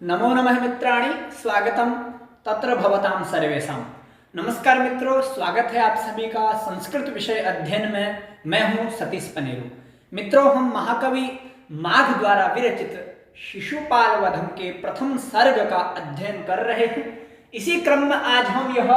नमो नमः मित्राणि, स्वागतम तत्र भवतां सर्वेषां। नमस्कार मित्रों, स्वागत है आप सभी का संस्कृत विषय अध्ययन में। मैं हूं सतीश पनेरू। मित्रों, हम महाकवि माघ द्वारा विरचित शिशुपाल वधम के प्रथम सर्ग का अध्ययन कर रहे हैं। इसी क्रम में आज हम यह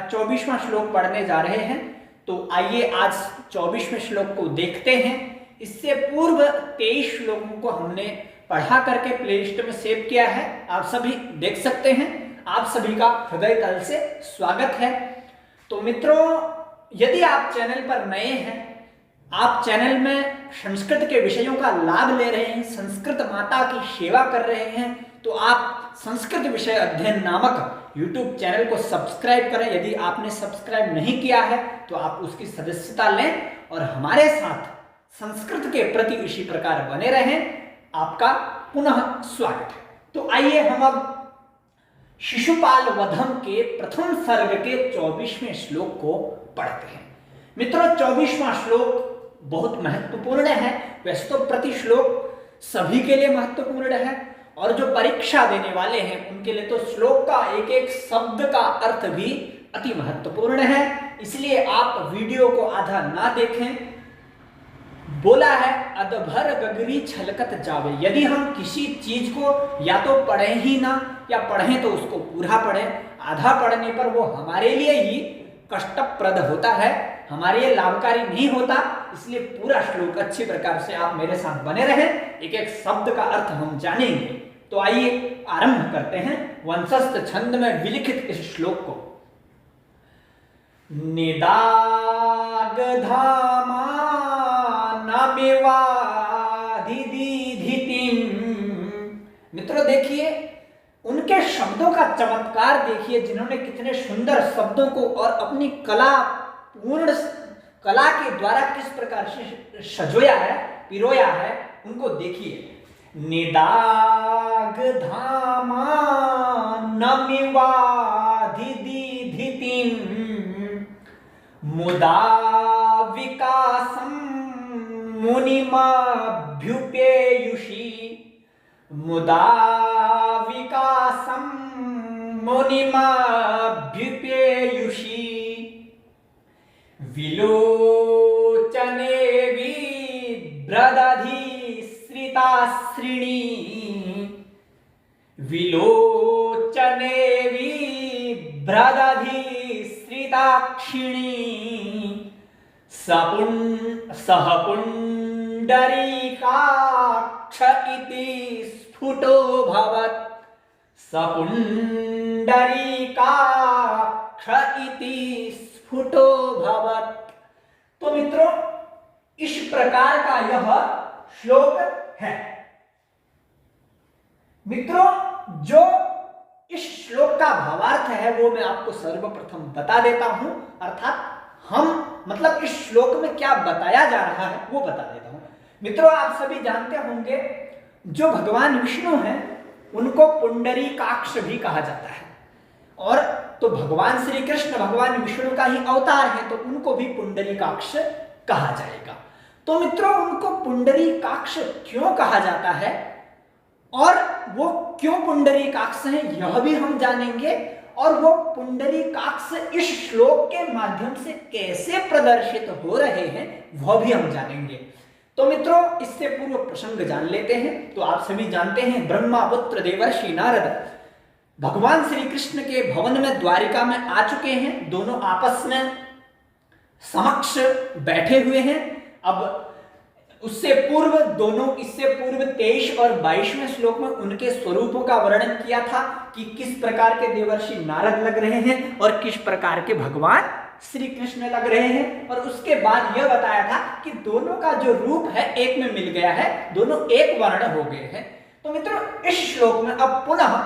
24वां श्लोक पढ़ने जा रहे हैं। तो आइए आज 24वें श्लोक को देखते हैं। इससे पूर्व 23 श्लोकों को हमने पढ़ा करके प्लेलिस्ट में सेव किया है, आप सभी देख सकते हैं। आप सभी का हृदय तल से स्वागत है। तो मित्रों, यदि आप चैनल पर नए हैं, आप चैनल में संस्कृत के विषयों का लाभ ले रहे हैं, संस्कृत माता की सेवा कर रहे हैं, तो आप संस्कृत विषय अध्ययन नामक यूट्यूब चैनल को सब्सक्राइब करें। यदि आपने सब्सक्राइब नहीं किया है तो आप उसकी सदस्यता लें और हमारे साथ संस्कृत के प्रति इसी प्रकार बने रहें। आपका पुनः स्वागत है। तो आइए हम अब शिशुपाल वधम के प्रथम सर्ग के 24वें श्लोक को पढ़ते हैं। मित्रों, 24वां श्लोक बहुत महत्वपूर्ण है। वैसे तो प्रति श्लोक सभी के लिए महत्वपूर्ण है और जो परीक्षा देने वाले हैं उनके लिए तो श्लोक का एक एक शब्द का अर्थ भी अति महत्वपूर्ण है। इसलिए आप वीडियो को आधा ना देखें। बोला है अधभर गगरी छलकत जावे। यदि हम किसी चीज को या तो पढ़ें ही ना या पढ़ें तो उसको पूरा पढ़ें। आधा पढ़ने पर वो हमारे लिए ही कष्टप्रद होता है, हमारे लिए लाभकारी नहीं होता। इसलिए पूरा श्लोक अच्छी प्रकार से आप मेरे साथ बने रहें, एक एक शब्द का अर्थ हम जानेंगे। तो आइए आरंभ करते हैं वंशस्थ छंद में विलिखित इस श्लोक को। निदाग धामा मित्रों, देखिए उनके शब्दों का चमत्कार देखिए, जिन्होंने कितने सुंदर शब्दों को और अपनी पूर्ण कला के द्वारा किस प्रकार से सजोया है, पिरोया है, उनको देखिए। निदाग धामा मुदा विकासम मुनिमाभ्युपेयुषी मुदा विकासम मुनिमाभ्युपेयुषी विलोचने विभ्रदधिश्रिताश्रिणी विलोचने विभ्रदधिश्रिताक्षिणी सह पुण्डरीकाक्ष इति स्फुटोऽभवत् सपुण्डरीकाक्ष इति स्फुटोऽभवत्। तो मित्रों, इस प्रकार का यह श्लोक है। मित्रों, जो इस श्लोक का भावार्थ है वो मैं आपको सर्वप्रथम बता देता हूं। अर्थात मतलब इस श्लोक में क्या बताया जा रहा है वो बता देता हूं। मित्रों, आप सभी जानते होंगे जो भगवान विष्णु हैं उनको पुंडरीकाक्ष भी कहा जाता है। और तो भगवान श्री कृष्ण भगवान विष्णु का ही अवतार है, तो उनको भी पुंडरीकाक्ष कहा जाएगा। तो मित्रों, उनको पुंडरीकाक्ष क्यों कहा जाता है और वो क्यों पुंडरीकाक्ष है यह भी हम जानेंगे। और वो पुंडरीकाक्ष इस श्लोक के माध्यम से कैसे प्रदर्शित हो रहे हैं वह भी हम जानेंगे। तो मित्रों, इससे पूर्व प्रसंग जान लेते हैं। तो आप सभी जानते हैं ब्रह्मापुत्र देवर्षि नारद भगवान श्री कृष्ण के भवन में द्वारिका में आ चुके हैं। दोनों आपस में समक्ष बैठे हुए हैं। अब इससे पूर्व 23 और 22वें श्लोक में उनके स्वरूपों का वर्णन किया था कि किस प्रकार के देवर्षि नारद लग रहे हैं और किस प्रकार के भगवान श्री कृष्ण लग रहे हैं। और उसके बाद यह बताया था कि दोनों का जो रूप है एक में मिल गया है, दोनों एक वर्ण हो गए हैं। तो मित्रों, इस श्लोक में अब पुनः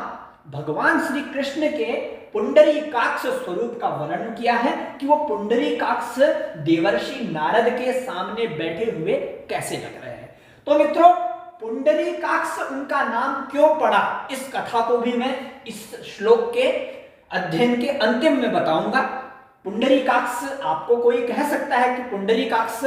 भगवान श्री कृष्ण के पुंडरीकाक्ष स्वरूप का वर्णन किया है कि वो पुंडरीकाक्ष देवर्षि नारद के सामने बैठे हुए कैसे लग रहे हैं। तो मित्रों, पुंडरीकाक्ष उनका नाम क्यों पड़ा, इस कथा को भी मैं इस श्लोक के अध्ययन के अंतिम में बताऊंगा। पुंडरीकाक्ष आपको कोई कह सकता है कि पुंडरीकाक्ष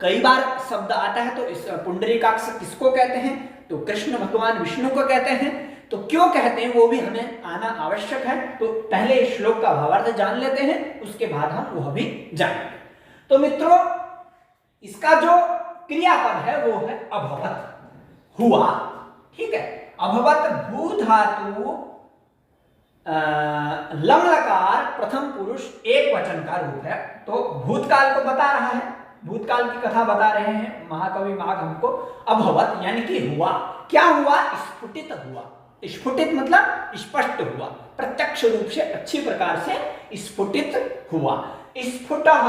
कई बार शब्द आता है, तो इस पुंडरीकाक्ष किसको कहते हैं? तो कृष्ण भगवान विष्णु को कहते हैं। तो क्यों कहते हैं वो भी हमें आना आवश्यक है। तो पहले इस श्लोक का भावार्थ जान लेते हैं, उसके बाद हम वह भी जानेंगे। तो मित्रों, इसका जो क्रियापद है वो है अभवत, हुआ। ठीक है, अभवत भू धातु लम लकार प्रथम पुरुष एक वचन का रूप है। तो भूतकाल को बता रहा है, भूतकाल की कथा बता रहे हैं महाकवि माघ हमको। अभवत यानी कि हुआ। क्या हुआ? स्फुटित हुआ। स्फुटित मतलब स्पष्ट हुआ, प्रत्यक्ष रूप से अच्छी प्रकार से स्फुटित हुआ। स्फुटः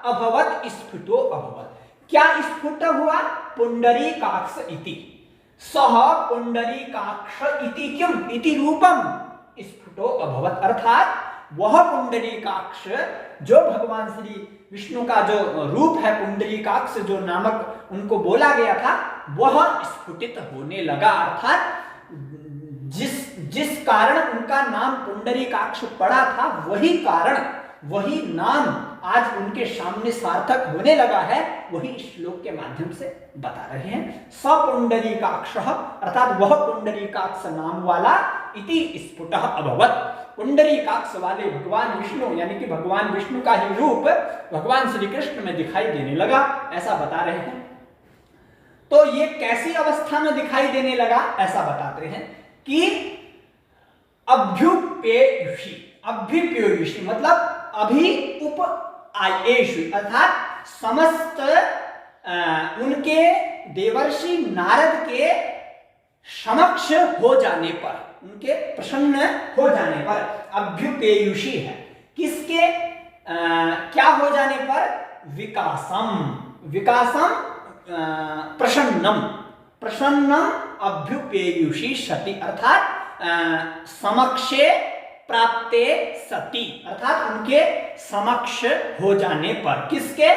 अभवत, स्फुटो अभवत। क्या स्फुट हुआ? पुंडरीकाक्ष इति, सह पुंडरीकाक्ष इति किम इति रूपम स्फुटो अभवत। अर्थात वह पुंडरीकाक्ष जो भगवान श्री विष्णु का जो रूप है, पुंडरीकाक्ष जो नामक उनको बोला गया था, वह स्फुटित होने लगा। अर्थात जिस कारण उनका नाम पुंडरीकाक्ष पड़ा था, वही कारण, वही नाम आज उनके सामने सार्थक होने लगा है। वही श्लोक के माध्यम से बता रहे हैं। सपुंडरीकाक्ष अर्थात वह पुंडरीकाक्ष नाम वाला इति स्फुटः अभवत। पुंडरीकाक्ष वाले भगवान विष्णु यानी कि भगवान विष्णु का ही रूप भगवान श्री कृष्ण में दिखाई देने लगा, ऐसा बता रहे हैं। तो ये कैसी अवस्था में दिखाई देने लगा, ऐसा बताते हैं कि अभ्युपेयुषी, अभ्युपेयुषी मतलब अभी उप आयेषु, अर्थात समस्त उनके देवर्षि नारद के समक्ष हो जाने पर, उनके प्रसन्न हो जाने पर अभ्युपेयुषी है। किसके क्या हो जाने पर? विकासम, विकासम प्रसन्नम, प्रसन्नम अभ्युपेयुषी सति, अर्थात समक्षे प्राप्ते सति, अर्थात उनके समक्ष हो जाने पर। किसके?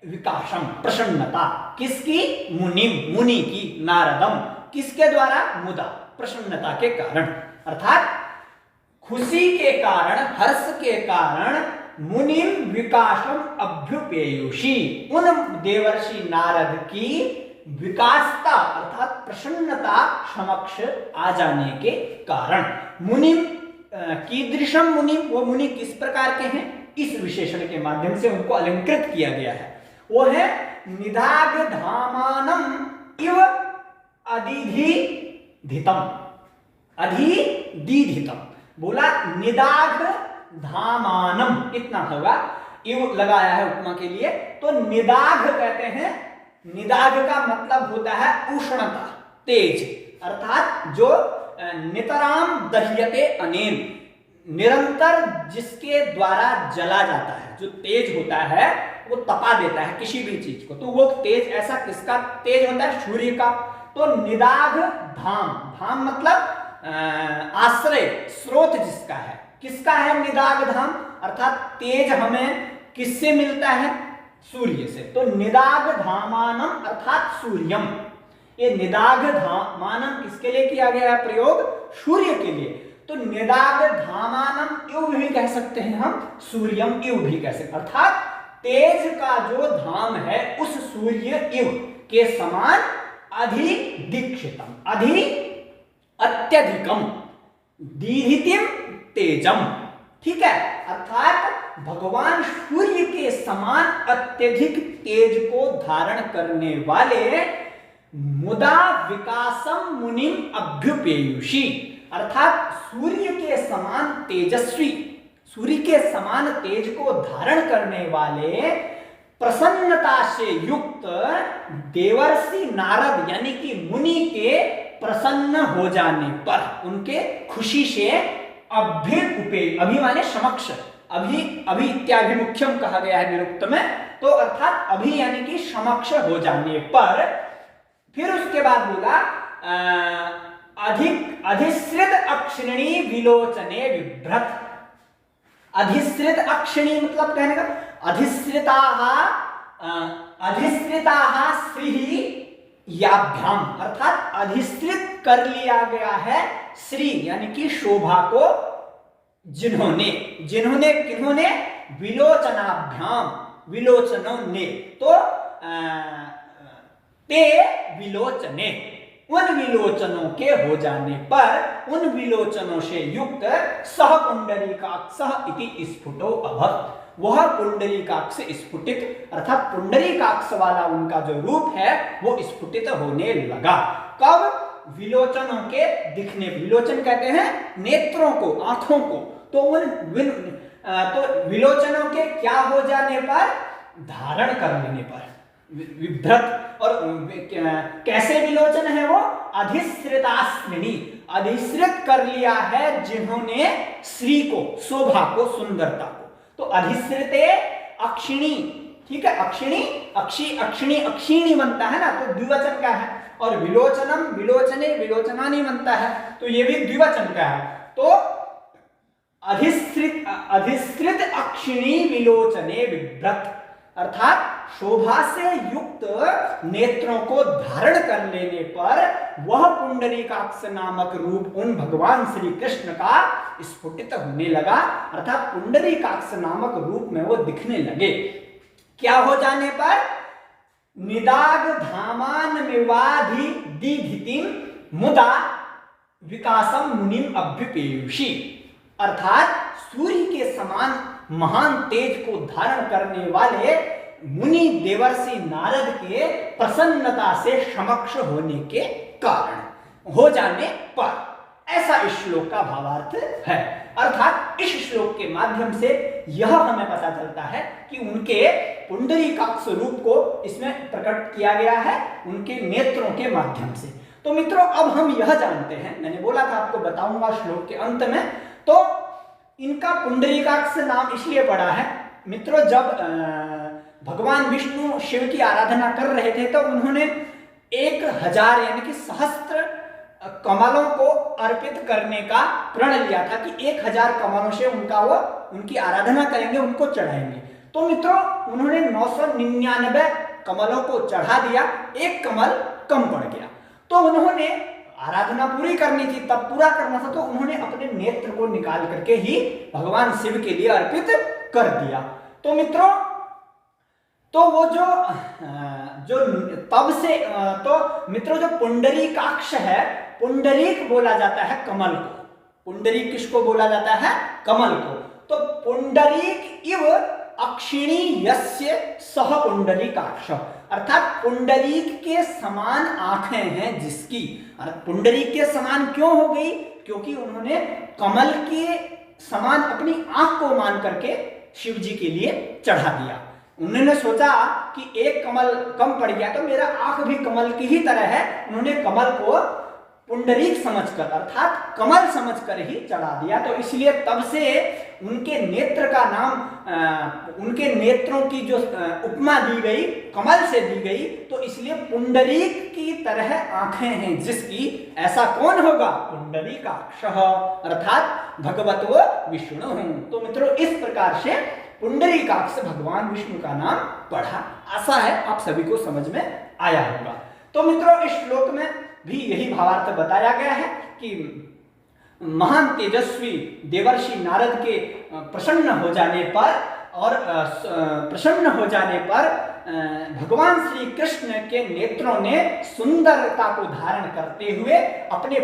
विकासम, प्रसन्नता। किसकी? मुनि, मुनि की, नारदम। किसके द्वारा? मुदा, प्रसन्नता के कारण, अर्थात खुशी के कारण, हर्ष के कारण मुनिम विकासम अभ्युपेयुषी, उन देवर्षि नारद की विकासता अर्थात प्रसन्नता समक्ष आ जाने के कारण। मुनिम कीदृशम मुनि, वो मुनि किस प्रकार के हैं, इस विशेषण के माध्यम से उनको अलंकृत किया गया है। वो है निदाग धामानम इव अधिधितम, अधिदिधितम, बोला निदाग धामानम, इतना होगा, इव लगाया है उपमा के लिए। तो निदाग कहते हैं, निदाग का मतलब होता है उष्णता, तेज, अर्थात जो नितराम दह्यते अनेन, निरंतर जिसके द्वारा जला जाता है, जो तेज होता है वो तपा देता है किसी भी चीज को। तो वो तेज ऐसा किसका तेज होता है? सूर्य का। तो निदाग धाम, धाम मतलब आश्रय, स्रोत जिसका है, किसका है निदाग धाम, अर्थात तेज हमें किससे मिलता है? सूर्य से। तो निदाग धामानम अर्थात सूर्यम, ये निदाग धामानम किसके लिए किया गया है प्रयोग? सूर्य के लिए। तो निदाग धामानम इव भी कह सकते हैं हम, सूर्यम इव भी कह सकते हैं, अर्थात तेज का जो धाम है उस सूर्य इव के समान अधिदीक्षितम, अधि अत्यधिकम, दीधितिम तेजम। ठीक है, अर्थात भगवान सूर्य के समान अत्यधिक तेज को धारण करने वाले मुदा विकासम मुनिम अभ्युपेयुषी, अर्थात सूर्य के समान तेजस्वी, सूर्य के समान तेज को धारण करने वाले प्रसन्नता से युक्त देवर्षि नारद यानी कि मुनि के प्रसन्न हो जाने पर, उनके खुशी से अभ्युपे, अभि माने समक्ष, अभि, अभि इत्याभिमुख्यम कहा गया है निरुक्त में, तो अर्थात अभि यानी कि समक्ष हो जाने पर। फिर उसके बाद बोला अधिक अधिश्रित अक्षिणी विलोचने विभ्रत। अधिश्रित अक्षिणी मतलब कहने का अधिश्रिताः, अधिश्रिताः श्री याभ्याम, अर्थात अधिश्रित कर लिया गया है श्री यानी कि शोभा को, जिन्होंने, जिन्होंने किन्होंने? विलोचनाभ्याम, विलोचनों ने। तो ते विलोचने, उन विलोचनों के हो जाने पर उन विलोचनों से युक्त सह पुंडरीकाक्ष इति स्फुटो अभवत्, वह पुंडरीकाक्ष स्फुटित अर्थात पुंडरीकाक्ष वाला उनका जो रूप है वो स्फुटित होने लगा। कब? विलोचनों के दिखने, विलोचन कहते हैं नेत्रों को, आंखों को, तो तो विलोचनों के क्या हो जाने पर? धारण कर लेने पर, विभ्रत। और कैसे विलोचन है वो? अधिश्रिताश्रिणी, अधिश्रित कर लिया है जिन्होंने श्री को, शोभा को, सुंदरता को। तो अधिश्रिते अक्षिणी, ठीक है, अक्षिणी, अक्षिणी अक्षिणी बनता है ना, तो द्विवचन का है। और विलोचनम, विलोचने, विलोचनानी बनता है, तो ये भी द्विवचन का है। तो अधिश्रित अक्षिणी विलोचने विभ्रत, अर्थात शोभा से युक्त नेत्रों को धारण कर लेने पर वह पुंडरीकाक्ष नामक रूप उन भगवान श्री कृष्ण का स्फुटित होने लगा, अर्थात पुंडरीकाक्ष नामक रूप में वो दिखने लगे। क्या हो जाने पर? निदाग धामान विवाधि दीधितिम मुदा विकासम मुनिम अभ्युपेयुषी, अर्थात सूर्य के समान महान तेज को धारण करने वाले मुनि देवर्षि नारद के प्रसन्नता से समक्ष होने के कारण, हो जाने पर, ऐसा इस श्लोक का भावार्थ है। अर्थात इस श्लोक के माध्यम से यह हमें पता चलता है कि उनके पुंडरीकाक्ष रूप को इसमें प्रकट किया गया है उनके नेत्रों के माध्यम से। तो मित्रों, अब हम यह जानते हैं, मैंने बोला था आपको बताऊंगा श्लोक के अंत में, तो इनका पुंडरीकाक्ष नाम इसलिए पड़ा है मित्रों, जब भगवान विष्णु शिव की आराधना कर रहे थे तो उन्होंने 1000 यानी कि सहस्त्र कमलों को अर्पित करने का प्रण लिया था कि 1000 कमलों से उनकी आराधना करेंगे, उनको चढ़ाएंगे। तो मित्रों, उन्होंने 999 कमलों को चढ़ा दिया, एक कमल कम पड़ गया। तो उन्होंने आराधना पूरी करनी थी, तब पूरा करना था, तो उन्होंने अपने नेत्र को निकाल करके ही भगवान शिव के लिए अर्पित कर दिया। तो मित्रों, तो वो जो तब से तो मित्रों जो पुंडरीकाक्ष है, पुंडरीक बोला जाता है कमल को, पुंडरीक किसको बोला जाता है? कमल को। तो पुंडरीक इव अक्षिणी यस्य सह पुंडरीकाक्ष, अर्थात पुंडरीक के समान आंखें हैं जिसकी, पुंडरीक के समान क्यों हो गई? क्योंकि उन्होंने कमल के समान अपनी आंख को मान करके शिव जी के लिए चढ़ा दिया। उन्होंने सोचा कि एक कमल कम पड़ गया तो मेरा आंख भी कमल की ही तरह है, उन्होंने कमल को पुंडरीक समझकर अर्थात कमल समझकर ही चढ़ा दिया। तो इसलिए तब से उनके नेत्र का नाम, उनके नेत्रों की जो उपमा दी गई कमल से दी गई, तो इसलिए पुंडरीक की तरह आंखें हैं जिसकी, ऐसा कौन होगा? पुंडरीकाक्ष, अर्थात भगवतो विष्णु। तो मित्रों, इस प्रकार से पुंडरीकाक्ष भगवान विष्णु का नाम पढ़ा। आशा है आप सभी को समझ में आया होगा। तो मित्रों, इस श्लोक में भी यही भावार्थ बताया गया है कि महान तेजस्वी देवर्षि नारद के प्रसन्न हो जाने पर भगवान श्री कृष्ण के नेत्रों ने सुंदरता को धारण करते हुए अपने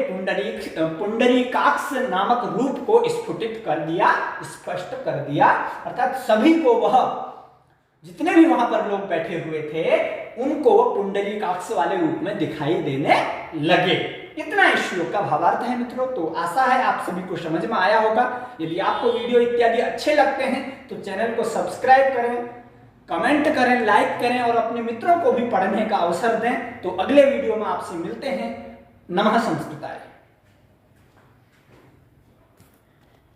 पुंडरीकाक्ष नामक रूप को स्फुटित कर दिया, स्पष्ट कर दिया, अर्थात सभी को, वह जितने भी वहां पर लोग बैठे हुए थे उनको पुंडरीकाक्ष वाले रूप में दिखाई देने लगे। इतना इस श्लोक का भावार्थ है मित्रों। तो आशा है आप सभी को समझ में आया होगा। यदि आपको वीडियो इत्यादि अच्छे लगते हैं तो चैनल को सब्सक्राइब करें, कमेंट करें, लाइक करें और अपने मित्रों को भी पढ़ने का अवसर दें। तो अगले वीडियो में आपसे मिलते हैं। नमः संस्कृताय।